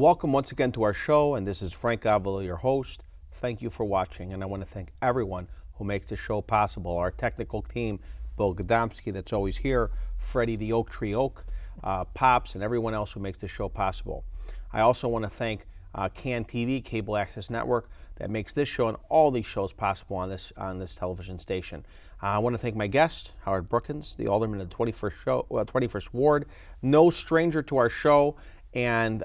Welcome once again to our show, and this is Frank Avila, your host. Thank you for watching, and I want to thank everyone who makes the show possible. Our technical team, Bill Godomsky, that's always here, Freddie the Oak Tree Oak, Pops, and everyone else who makes the show possible. I also want to thank CAN TV, Cable Access Network, that makes this show and all these shows possible on this television station. I want to thank my guest, Howard Brookins, the Alderman of the 21st Ward, no stranger to our show, and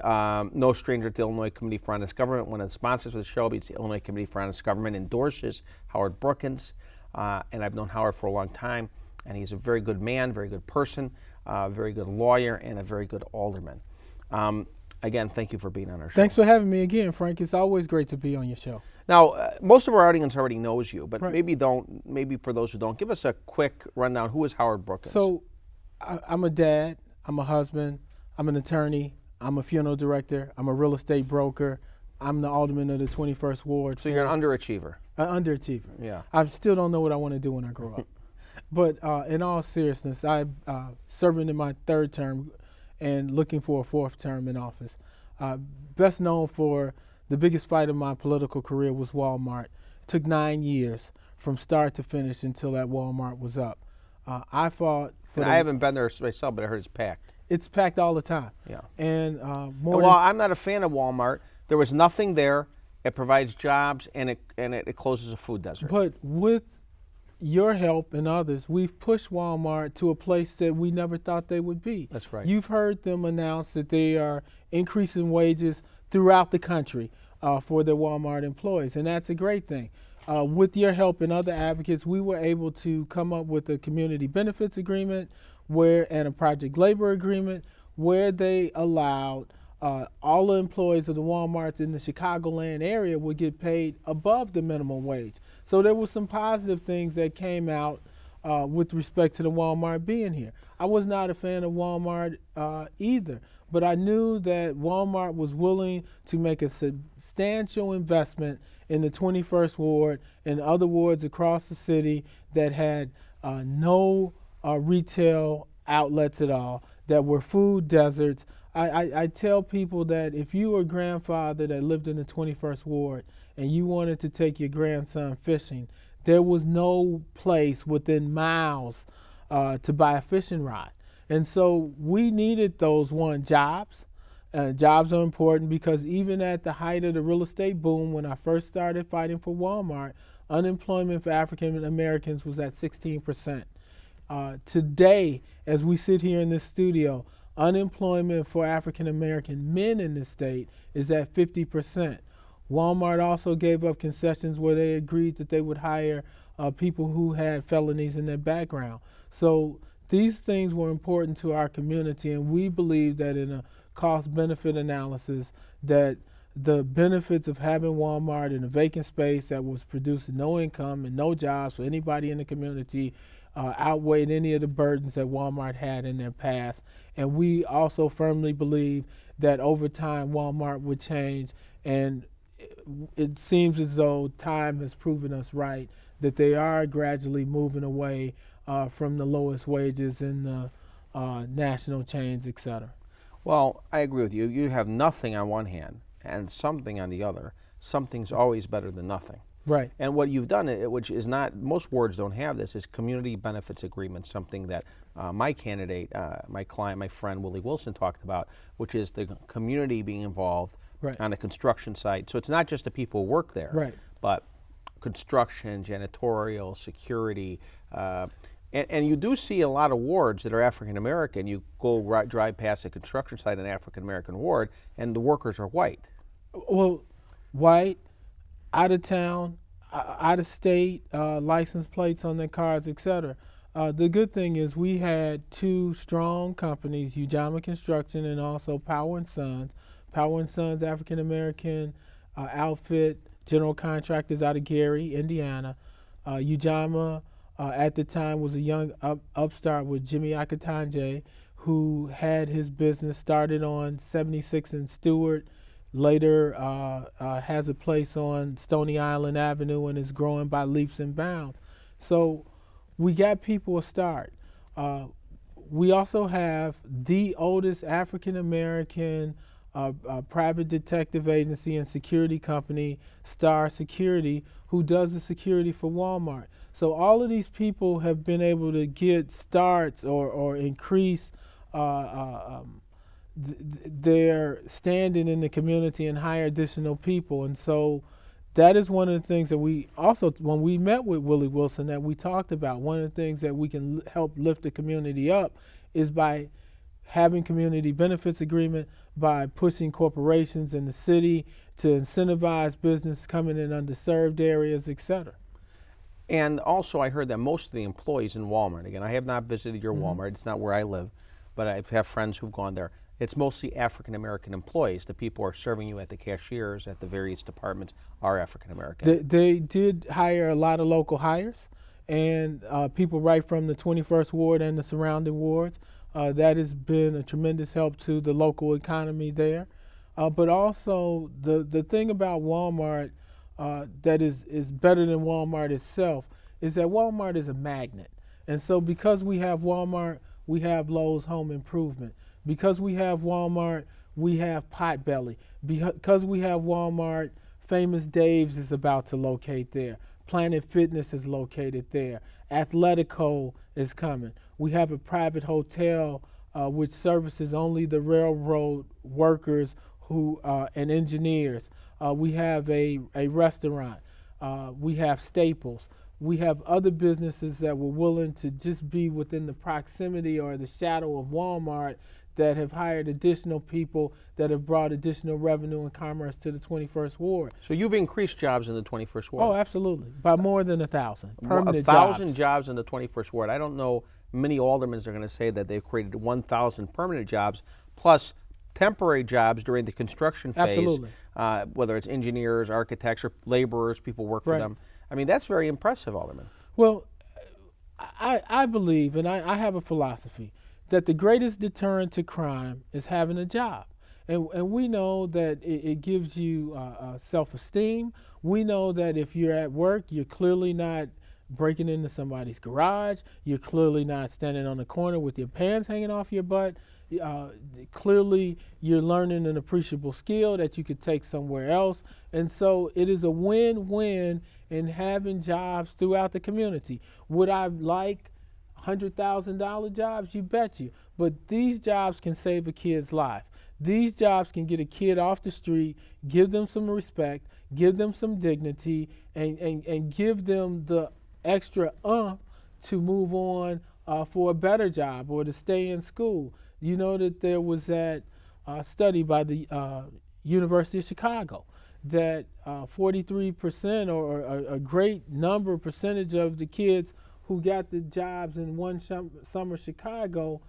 no stranger to the Illinois Committee for Honest Government. One of the sponsors of the show is the Illinois Committee for Honest Government, endorses Howard Brookins, and I've known Howard for a long time, and he's a very good man, very good person, very good lawyer, and a very good alderman. Again, thank you for being on our show. Thanks for having me again, Frank. It's always great to be on your show. Now, most of our audience already knows you, but Right. maybe for those who don't, give us a quick rundown. Who is Howard Brookins? So, I'm a dad, I'm a husband, I'm an attorney, I'm a funeral director, I'm a real estate broker, I'm the alderman of the 21st Ward. So you're an underachiever. An underachiever. Yeah. I still don't know what I want to do when I grow up. But in all seriousness, I'm serving in my third term and looking for a fourth term in office. Best known for the biggest fight of my political career was Walmart. It took 9 years from start to finish until that Walmart was up. I fought for I haven't been there myself, but I heard it's packed. It's packed all the time. Yeah. And I'm not a fan of Walmart. There was nothing there. It provides jobs, and it closes a food desert. But with your help and others, we've pushed Walmart to a place that we never thought they would be. That's right. You've heard them announce that they are increasing wages throughout the country for their Walmart employees, and that's a great thing. With your help and other advocates, we were able to come up with a community benefits agreement and a project labor agreement where they allowed all the employees of the Walmarts in the Chicagoland area would get paid above the minimum wage. So there were some positive things that came out with respect to the Walmart being here. I was not a fan of Walmart either, but I knew that Walmart was willing to make a substantial investment in the 21st Ward and other wards across the city that had no retail outlets at all, that were food deserts. I tell people that if you were a grandfather that lived in the 21st Ward and you wanted to take your grandson fishing, there was no place within miles to buy a fishing rod. And so we needed those jobs. Jobs are important because even at the height of the real estate boom, when I first started fighting for Walmart, unemployment for African Americans was at 16%. Today, as we sit here in this studio, unemployment for African American men in this state is at 50%. Walmart also gave up concessions where they agreed that they would hire people who had felonies in their background. So these things were important to our community, and we believe that in a cost-benefit analysis that the benefits of having Walmart in a vacant space that was producing no income and no jobs for anybody in the community outweighed any of the burdens that Walmart had in their past. And we also firmly believe that over time Walmart would change, and it seems as though time has proven us right, that they are gradually moving away from the lowest wages in the national chains, et cetera. Well, I agree with you. You have nothing on one hand and something on the other. Something's always better than nothing. Right. And what you've done, which is not, most wards don't have this, is community benefits agreement, something that my candidate, my client, my friend Willie Wilson talked about, which is the community being involved on a construction site. So it's not just the people who work there, but construction, janitorial, security, and you do see a lot of wards that are African American. You go drive past a construction site in an African American ward, and the workers are white. Well, white, out of town, out of state, license plates on their cars, etc. The good thing is we had two strong companies, Ujamaa Construction and also Power & Sons. Power & Sons African American outfit, general contractors out of Gary, Indiana. Ujamaa at the time was a young upstart with Jimmy Akatanje, who had his business started on 76 and Stewart, later has a place on Stony Island Avenue and is growing by leaps and bounds. So we got people a start. We also have the oldest African American a private detective agency and security company, Star Security, who does the security for Walmart. So all of these people have been able to get starts or increase their standing in the community and hire additional people. And so that is one of the things that we also, when we met with Willie Wilson, that we talked about. One of the things that we can help lift the community up is by having community benefits agreement, by pushing corporations in the city to incentivize business coming in underserved areas, et cetera. And also, I heard that most of the employees in Walmart, again, I have not visited your Walmart, it's not where I live, but I have friends who've gone there. It's mostly African American employees. The people who are serving you at the cashiers, at the various departments, are African American. They did hire a lot of local hires, and people right from the 21st Ward and the surrounding wards. That has been a tremendous help to the local economy there. But also, the thing about Walmart that is better than Walmart itself is that Walmart is a magnet. And so because we have Walmart, we have Lowe's Home Improvement. Because we have Walmart, we have Potbelly. Because we have Walmart, Famous Dave's is about to locate there. Planet Fitness is located there. Athletico is coming. We have a private hotel which services only the railroad workers who and engineers. We have a restaurant. We have Staples. We have other businesses that were willing to just be within the proximity or the shadow of Walmart that have hired additional people that have brought additional revenue and commerce to the 21st Ward. So you've increased jobs in the 21st Ward? Oh, absolutely. By more than 1,000 permanent 1,000 jobs in the 21st Ward. I don't know many aldermen are going to say that they've created 1,000 permanent jobs plus temporary jobs during the construction phase. Absolutely. Whether it's engineers, architects, or laborers, people work for them. I mean, that's very impressive, Alderman. Well, I believe, and I have a philosophy, that the greatest deterrent to crime is having a job. And we know that it gives you self-esteem. We know that if you're at work, you're clearly not breaking into somebody's garage. You're clearly not standing on the corner with your pants hanging off your butt. Clearly, you're learning an appreciable skill that you could take somewhere else. And so it is a win-win in having jobs throughout the community. Would I like $100,000 jobs? You bet you. But these jobs can save a kid's life. These jobs can get a kid off the street, give them some respect, give them some dignity, and give them the extra to move on for a better job or to stay in school. You know that there was that study by the University of Chicago that 43% or a great percentage of the kids who got the jobs in one summer Chicago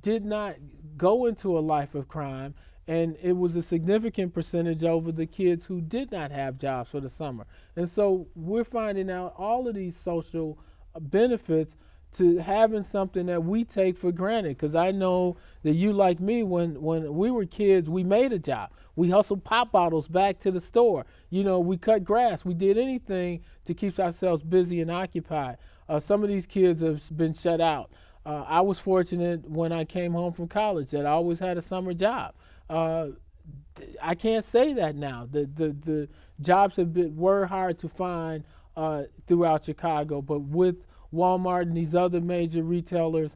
did not go into a life of crime, and it was a significant percentage over the kids who did not have jobs for the summer. And so we're finding out all of these social benefits to having something that we take for granted. Because I know that you, like me, when we were kids, we made a job. We hustled pop bottles back to the store. You know, we cut grass. We did anything to keep ourselves busy and occupied. Some of these kids have been shut out. I was fortunate when I came home from college that I always had a summer job. I can't say that now. The jobs were hard to find throughout Chicago, but with Walmart and these other major retailers,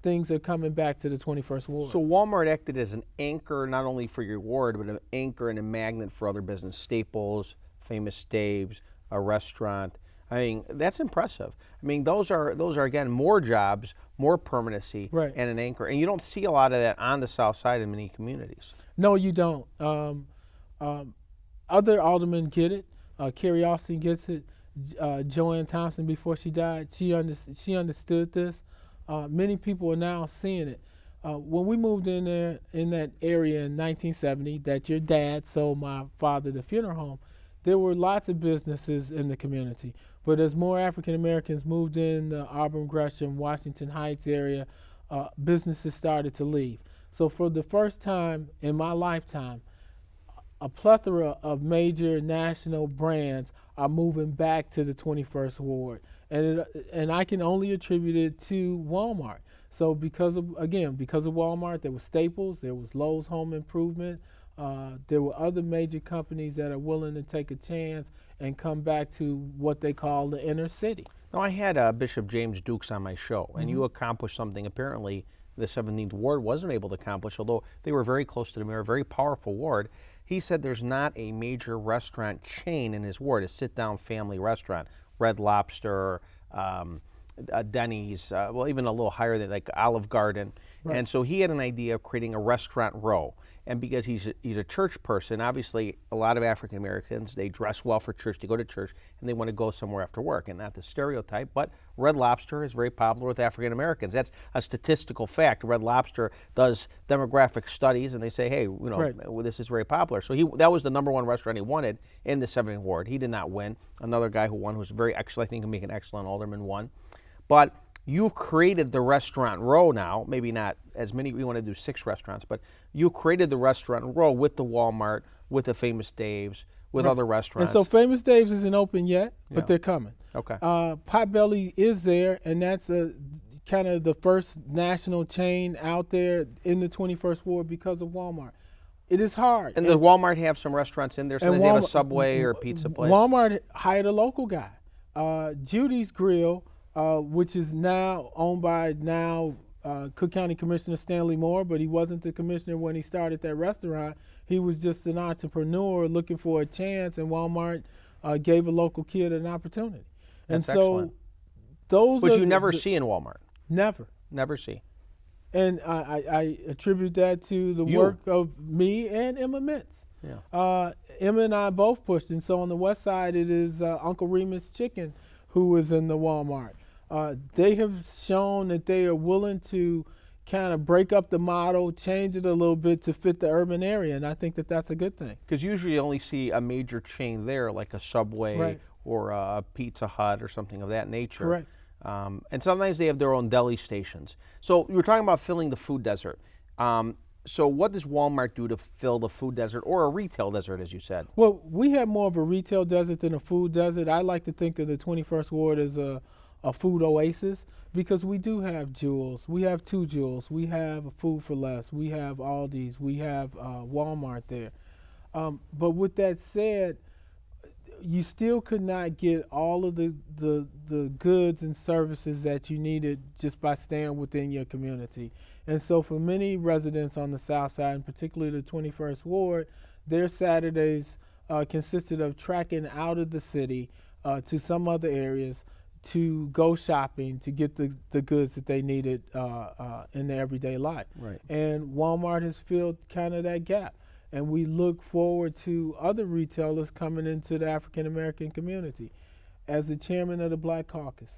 things are coming back to the 21st Ward. So Walmart acted as an anchor not only for your ward, but an anchor and a magnet for other business. Staples, Famous Dave's, a restaurant. I mean, that's impressive. I mean, those are again more jobs, more permanency, right, and an anchor. And you don't see a lot of that on the south side in many communities. No, you don't. Other aldermen get it. Carrie Austin gets it. Joanne Thompson, before she died, she understood this. Many people are now seeing it. When we moved in there, in that area in 1970, that your dad sold my father the funeral home, there were lots of businesses in the community. But as more African Americans moved in the Auburn, Gresham, Washington Heights area, businesses started to leave. So for the first time in my lifetime, a plethora of major national brands are moving back to the 21st Ward, and I can only attribute it to Walmart. So because of Walmart, there was Staples, there was Lowe's Home Improvement, there were other major companies that are willing to take a chance and come back to what they call the inner city. Now, I had Bishop James Dukes on my show, and you accomplished something apparently the 17th Ward wasn't able to accomplish, although they were very close to the mayor, a very powerful ward. He said there's not a major restaurant chain in his ward, a sit-down family restaurant, Red Lobster, Denny's, well, even a little higher than like Olive Garden. Right. And so he had an idea of creating a restaurant row. And because he's a church person, obviously a lot of African Americans, they dress well for church, they go to church, and they want to go somewhere after work. And not the stereotype, but Red Lobster is very popular with African Americans. That's a statistical fact. Red Lobster does demographic studies, and they say, hey, this is very popular. So that was the #1 restaurant he wanted in the 17th Ward. He did not win. Another guy who won, who's very excellent, I think can make an excellent alderman, won. But you've created the restaurant row now, maybe not as many, we want to do 6 restaurants, but you created the restaurant row with the Walmart, with the Famous Dave's, with other restaurants. And so Famous Dave's isn't open yet, but they're coming. Okay. Potbelly is there, and that's kind of the first national chain out there in the 21st Ward because of Walmart. It is hard. And does Walmart have some restaurants in there? Sometimes they have a Subway or a pizza place. Walmart hired a local guy, Judy's Grill, which is now owned by Cook County Commissioner Stanley Moore, but he wasn't the commissioner when he started that restaurant. He was just an entrepreneur looking for a chance, and Walmart gave a local kid an opportunity. That's and excellent. Those which you never see in Walmart. Never see. And I attribute that to the work of me and Emma Mintz. Yeah. Emma and I both pushed, and so on the west side it is Uncle Remus Chicken who is in the Walmart. They have shown that they are willing to kind of break up the model, change it a little bit to fit the urban area, and I think that that's a good thing. Because usually you only see a major chain there, like a Subway or a Pizza Hut or something of that nature. Correct. And sometimes they have their own deli stations. So you were talking about filling the food desert. So what does Walmart do to fill the food desert, or a retail desert, as you said? Well, we have more of a retail desert than a food desert. I like to think of the 21st Ward as a food oasis, because we do have Jewels. We have 2 Jewels. We have Food for Less. We have Aldi's. We have Walmart there. But with that said, you still could not get all of the goods and services that you needed just by staying within your community. And so for many residents on the south side, and particularly the 21st Ward, their Saturdays consisted of tracking out of the city to some other areas to go shopping to get the goods that they needed in their everyday life. Right. And Walmart has filled kind of that gap. And we look forward to other retailers coming into the African American community. As the chairman of the Black Caucus,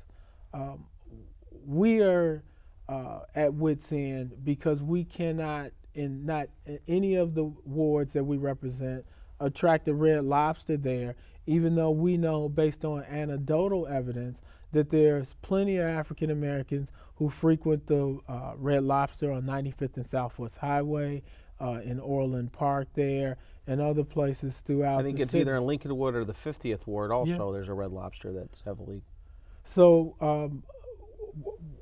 we are at wit's end because we cannot, in any of the wards that we represent, attract a Red Lobster there, even though we know, based on anecdotal evidence, that there's plenty of African Americans who frequent the Red Lobster on 95th and Southwest Highway, in Orland Park there, and other places throughout the city. I think it's either in Lincolnwood or the 50th Ward also. There's a Red Lobster that's heavily. So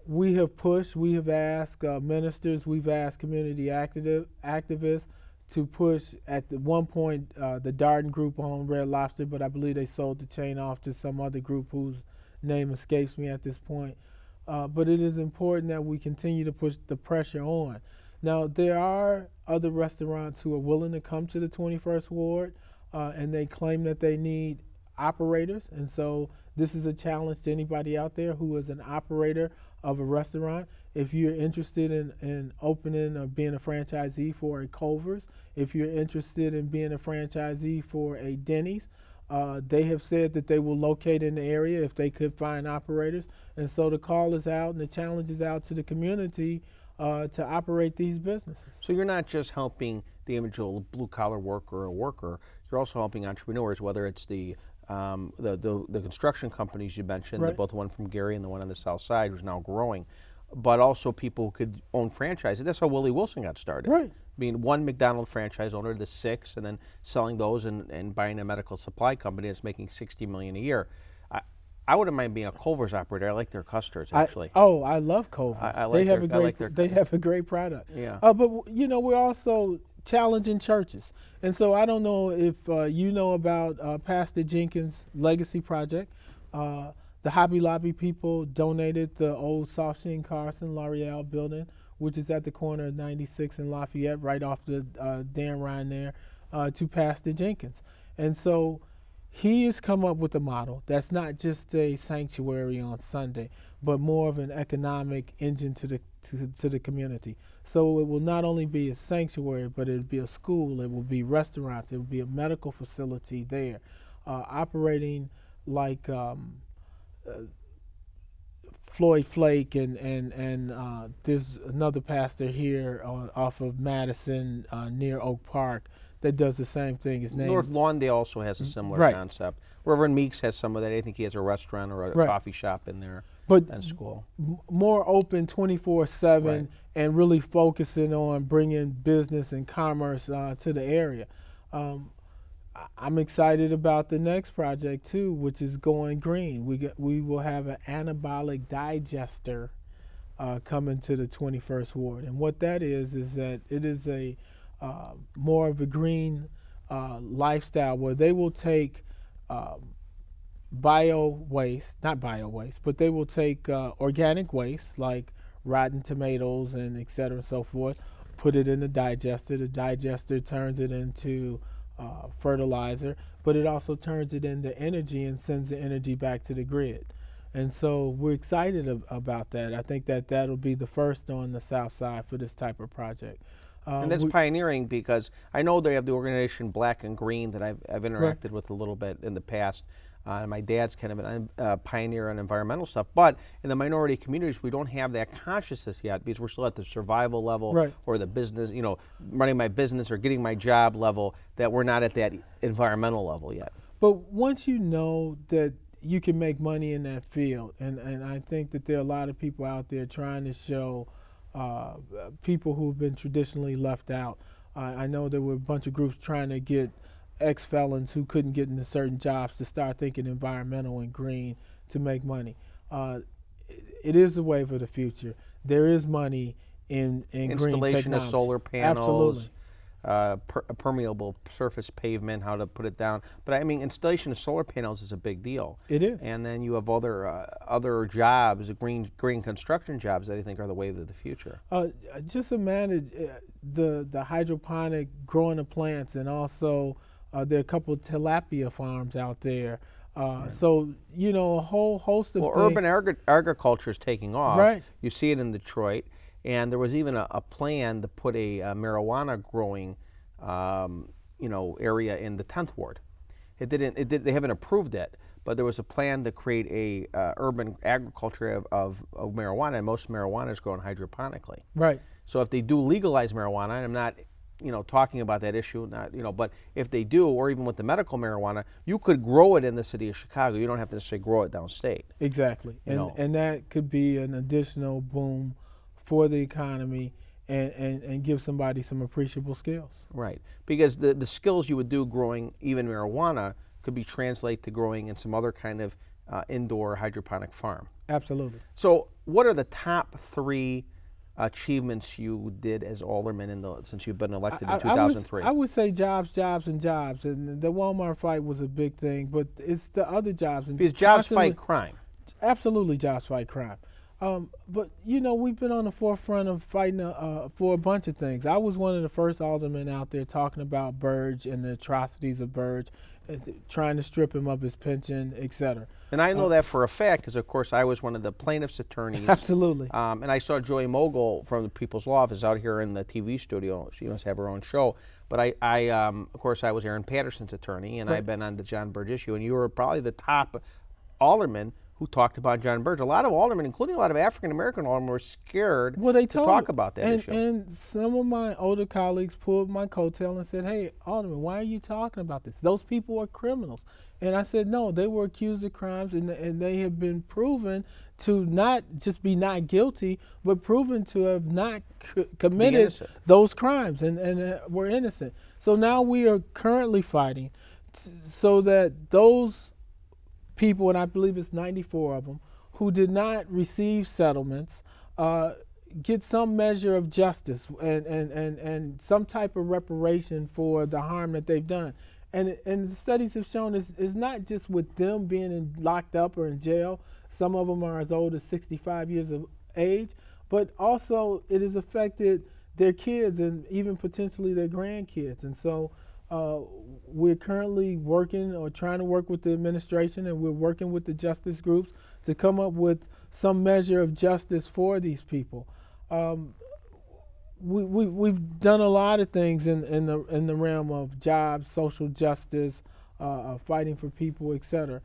we have pushed, we have asked ministers, we've asked community activists to push. At one point, the Darden Group owned Red Lobster, but I believe they sold the chain off to some other group whose name escapes me at this point. But it is important that we continue to push the pressure on. Now, there are other restaurants who are willing to come to the 21st Ward, and they claim that they need operators. And so this is a challenge to anybody out there who is an operator of a restaurant. If you're interested in opening or being a franchisee for a Culver's, if you're interested in being a franchisee for a Denny's, they have said that they will locate in the area if they could find operators. And so the call is out and the challenge is out to the community to operate these businesses. So you're not just helping the individual blue-collar worker or worker, you're also helping entrepreneurs, whether it's the construction companies you mentioned, both the one from Gary and the one on the south side who's now growing. but also people who could own franchises. That's how Willie Wilson got started. Right. I mean, one McDonald's franchise owner to 6, and then selling those and buying a medical supply company that's making $60 million a year. I wouldn't mind being a Culver's operator. I like their custards, actually. I love Culver's. I like they have a great product. Yeah. But we're also challenging churches, and so I don't know if you know about Pastor Jenkins' Legacy Project. The Hobby Lobby people donated the old Soft Sheen Carson L'Oreal building, which is at the corner of 96 and Lafayette, right off the Dan Ryan there, to Pastor Jenkins. And so he has come up with a model that's not just a sanctuary on Sunday, but more of an economic engine to the community. So it will not only be a sanctuary, but it'll be a school, it will be restaurants, it will be a medical facility there, operating like Floyd Flake and there's another pastor here off of Madison near Oak Park that does the same thing. His name North Lawndale also has a similar concept. Reverend Meeks has some of that. I think he has a restaurant or a coffee shop in there. But and school. More open 24/7 and really focusing on bringing business and commerce to the area. I'm excited about the next project too, which is going green. We will have an anabolic digester coming to the 21st Ward, and what that is that it is a more of a green lifestyle where they will take not bio waste, but they will take organic waste like rotten tomatoes and et cetera and so forth, put it in the digester. The digester turns it into fertilizer, but it also turns it into energy and sends the energy back to the grid. And so we're excited about that. I think that'll be the first on the South Side for this type of project. And that's pioneering, because I know they have the organization Black and Green that I've interacted with a little bit in the past. My dad's kind of a pioneer on environmental stuff, but in the minority communities, we don't have that consciousness yet because we're still at the survival level or the business, running my business or getting my job level, that we're not at that environmental level yet. But once you know that you can make money in that field, and I think that there are a lot of people out there trying to show people who've been traditionally left out. I know there were a bunch of groups trying to get ex-felons who couldn't get into certain jobs to start thinking environmental and green to make money. It is the wave of the future. There is money in green technology. Installation of solar panels, Absolutely. permeable surface pavement, how to put it down. But I mean, installation of solar panels is a big deal. It is. And then you have other jobs, green construction jobs that I think are the wave of the future. Just imagine the hydroponic growing of plants, and also there are a couple of tilapia farms out there. So, a whole host of things. Urban agriculture is taking off. Right. You see it in Detroit. And there was even a plan to put a marijuana growing, area in the 10th Ward. They haven't approved it, but there was a plan to create a urban agriculture of marijuana, and most marijuana is grown hydroponically. Right. So if they do legalize marijuana, and I'm not, talking about that issue, but if they do, or even with the medical marijuana, you could grow it in the city of Chicago. You don't have to necessarily grow it downstate. Exactly. And that could be an additional boom for the economy and give somebody some appreciable skills. Right, because the skills you would do growing even marijuana could be translated to growing in some other kind of indoor hydroponic farm. Absolutely. So what are the top 3 achievements you did as alderman since you've been elected in 2003? I would say jobs, and the Walmart fight was a big thing, but it's the other jobs. Because jobs fight crime. Absolutely, jobs fight crime. But we've been on the forefront of fighting for a bunch of things. I was one of the first aldermen out there talking about Burge and the atrocities of Burge, trying to strip him of his pension, et cetera. And I know that for a fact because, of course, I was one of the plaintiff's attorneys. Absolutely. And I saw Joy Mogul from the People's Law Office out here in the TV studio. She must have her own show. But of course, I was Aaron Patterson's attorney, and I've been on the John Burge issue. And you were probably the top alderman who talked about John Burge. A lot of aldermen, including a lot of African-American aldermen, were scared to talk about that issue. And some of my older colleagues pulled my coattail and said, hey, Alderman, why are you talking about this? Those people are criminals. And I said, no, they were accused of crimes, and they have been proven to not just be not guilty, but proven to have not committed those crimes and were innocent. So now we are currently fighting so that those people, and I believe it's 94 of them, who did not receive settlements, get some measure of justice and some type of reparation for the harm that they've done. And the studies have shown it's not just with them being locked up or in jail. Some of them are as old as 65 years of age, but also it has affected their kids and even potentially their grandkids. And so we're currently working or trying to work with the administration, and we're working with the justice groups to come up with some measure of justice for these people. We've done a lot of things in the realm of jobs, social justice, fighting for people, etc.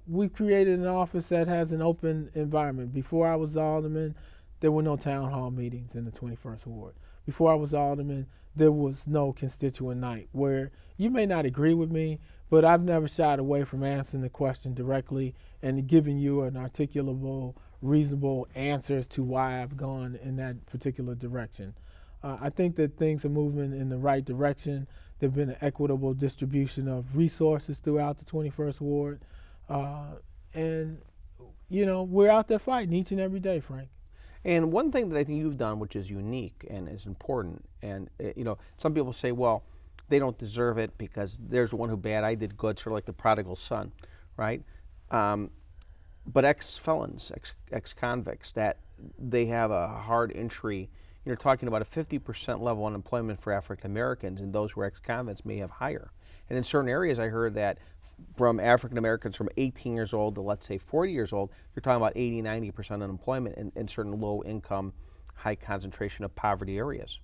We've created an office that has an open environment. Before I was alderman, there were no town hall meetings in the 21st Ward. Before I was alderman, there was no constituent night where you may not agree with me, but I've never shied away from answering the question directly and giving you an articulable, reasonable answer as to why I've gone in that particular direction. I think that things are moving in the right direction. There's been an equitable distribution of resources throughout the 21st Ward. And, you know, we're out there fighting each and every day, Frank. And one thing that I think you've done, which is unique and is important, and you know, some people say, well, they don't deserve it because there's one who bad, I did good, sort of like the prodigal son, right? But ex-felons, ex-convicts, that they have a hard entry. You're talking about a 50% level unemployment for African Americans, and those who are ex-convicts may have higher. And in certain areas, I heard that from African Americans from 18 years old to, let's say, 40 years old, you're talking about 80, 90% unemployment in certain low-income, high concentration of poverty areas.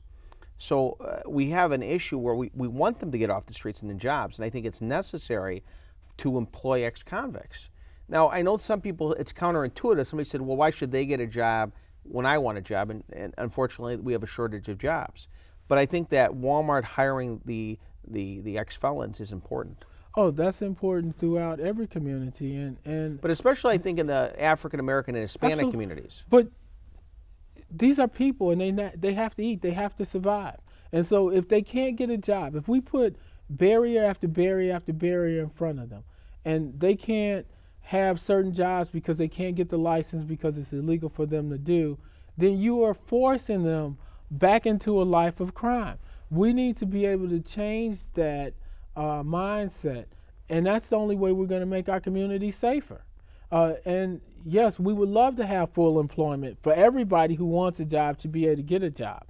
So we have an issue where we want them to get off the streets and in jobs, and I think it's necessary to employ ex-convicts. Now, I know some people, it's counterintuitive. Somebody said, well, why should they get a job when I want a job? And unfortunately, we have a shortage of jobs. But I think that Walmart hiring the ex-felons is important. Oh, that's important throughout every community, and but especially I think in the African American and Hispanic communities. But these are people, and they have to eat, they have to survive. And so if they can't get a job, if we put barrier after barrier after barrier in front of them, and they can't have certain jobs because they can't get the license because it's illegal for them to do, then you are forcing them back into a life of crime. We need to be able to change that mindset, and that's the only way we're going to make our community safer. And yes, we would love to have full employment for everybody who wants a job to be able to get a job.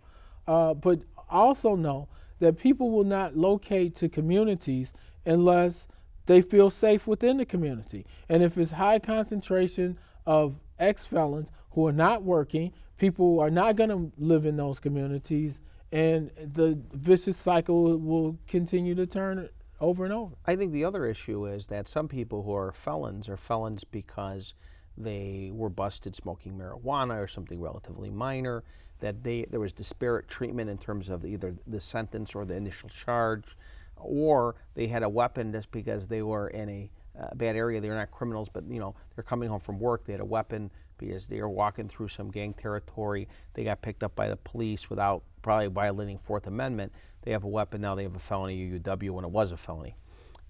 But also know that people will not locate to communities unless they feel safe within the community. And if it's high concentration of ex-felons who are not working, people are not going to live in those communities, and the vicious cycle will continue to turn over and over. I think the other issue is that some people who are felons because they were busted smoking marijuana or something relatively minor, that there was disparate treatment in terms of either the sentence or the initial charge, or they had a weapon just because they were in a bad area. They're not criminals, but you know, they're coming home from work, they had a weapon because they were walking through some gang territory. They got picked up by the police without probably violating Fourth Amendment. They have a weapon, now they have a felony UUW when it was a felony.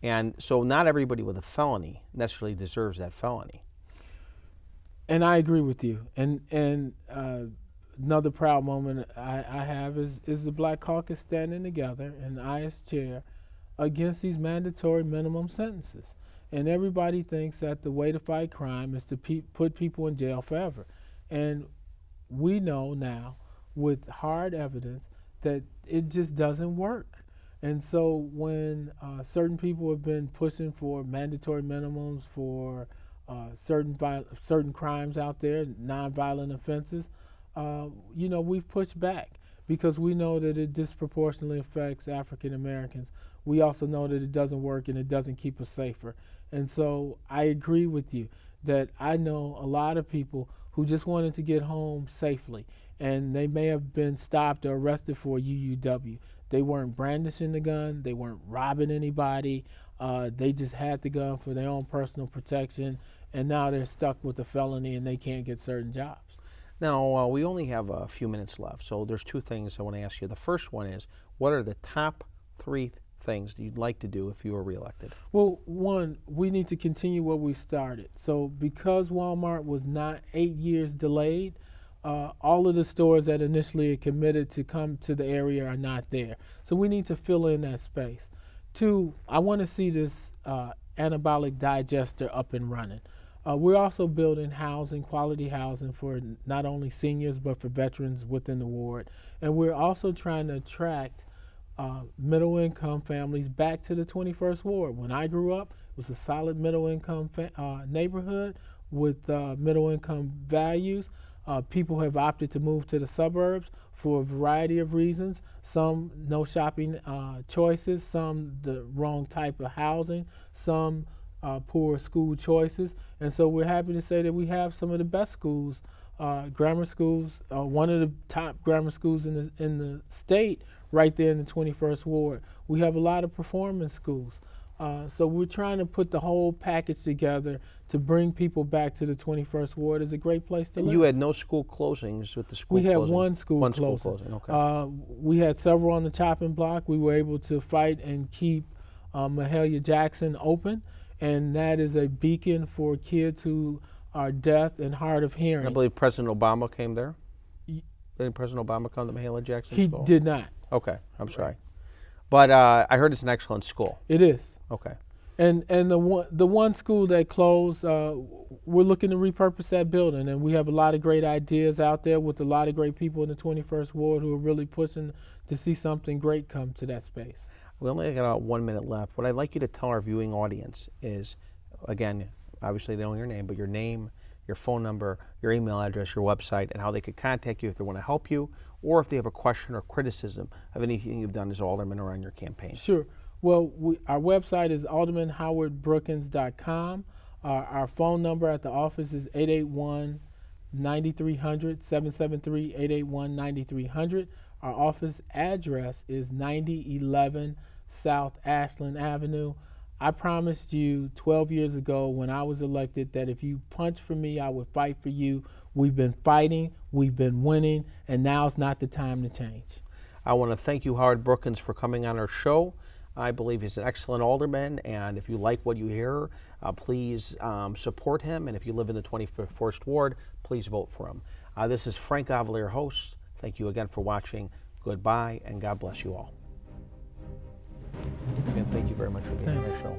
And so not everybody with a felony necessarily deserves that felony. And I agree with you. And another proud moment I have is the Black Caucus standing together, and I as chair, against these mandatory minimum sentences. And everybody thinks that the way to fight crime is to put people in jail forever. And we know now with hard evidence that it just doesn't work. And so when certain people have been pushing for mandatory minimums for certain crimes out there, nonviolent offenses, you know, we've pushed back because we know that it disproportionately affects African Americans. We also know that it doesn't work and it doesn't keep us safer. And so I agree with you that I know a lot of people who just wanted to get home safely, and they may have been stopped or arrested for UUW. They weren't brandishing the gun, they weren't robbing anybody, They just had the gun for their own personal protection, and now they're stuck with a felony and they can't get certain jobs. Now, we only have a few minutes left, so there's two things I want to ask you. The first one is, what are the top three things that you'd like to do if you were reelected? Well, one, we need to continue what we started. So because Walmart was not 8 years delayed, all of the stores that initially had committed to come to the area are not there. So we need to fill in that space. Two, I want to see this anabolic digester up and running. We're also building housing, quality housing for not only seniors but for veterans within the ward. And we're also trying to attract middle-income families back to the 21st ward. When I grew up, it was a solid middle-income neighborhood with middle-income values. People have opted to move to the suburbs for a variety of reasons. Some no shopping choices, some the wrong type of housing, some poor school choices. And so we're happy to say that we have some of the best schools, grammar schools, one of the top grammar schools in the state right there in the 21st ward. We have a lot of performance schools. So we're trying to put the whole package together to bring people back to the 21st ward. It's a great place to live. You had no school closings with the school We had closing? one school One closing. school closing, okay. We had several on the chopping block. We were able to fight and keep Mahalia Jackson open, and that is a beacon for kids who are deaf and hard of hearing. I believe President Obama came there. Didn't President Obama come to Mahalia Jackson's school? He did not. Okay, I'm sorry. But I heard it's an excellent school. It is. Okay. And the one school that closed, we're looking to repurpose that building, and we have a lot of great ideas out there with a lot of great people in the 21st ward who are really pushing to see something great come to that space. We only got about 1 minute left. What I'd like you to tell our viewing audience is, again, obviously they know your name, but your name, your phone number, your email address, your website, and how they could contact you if they want to help you, or if they have a question or criticism of anything you've done as alderman or on your campaign. Sure. Well, our website is aldermanhowardbrookins.com. Our phone number at the office is 881-9300, 773-881-9300. Our office address is 9011 South Ashland Avenue. I promised you 12 years ago when I was elected that if you punch for me, I would fight for you. We've been fighting, we've been winning, and now's not the time to change. I want to thank you, Howard Brookins, for coming on our show. I believe he's an excellent alderman, and if you like what you hear, please support him. And if you live in the 21st Ward, please vote for him. This is Frank Avila, your host. Thank you again for watching. Goodbye, and God bless you all. Again, thank you very much for being on our show.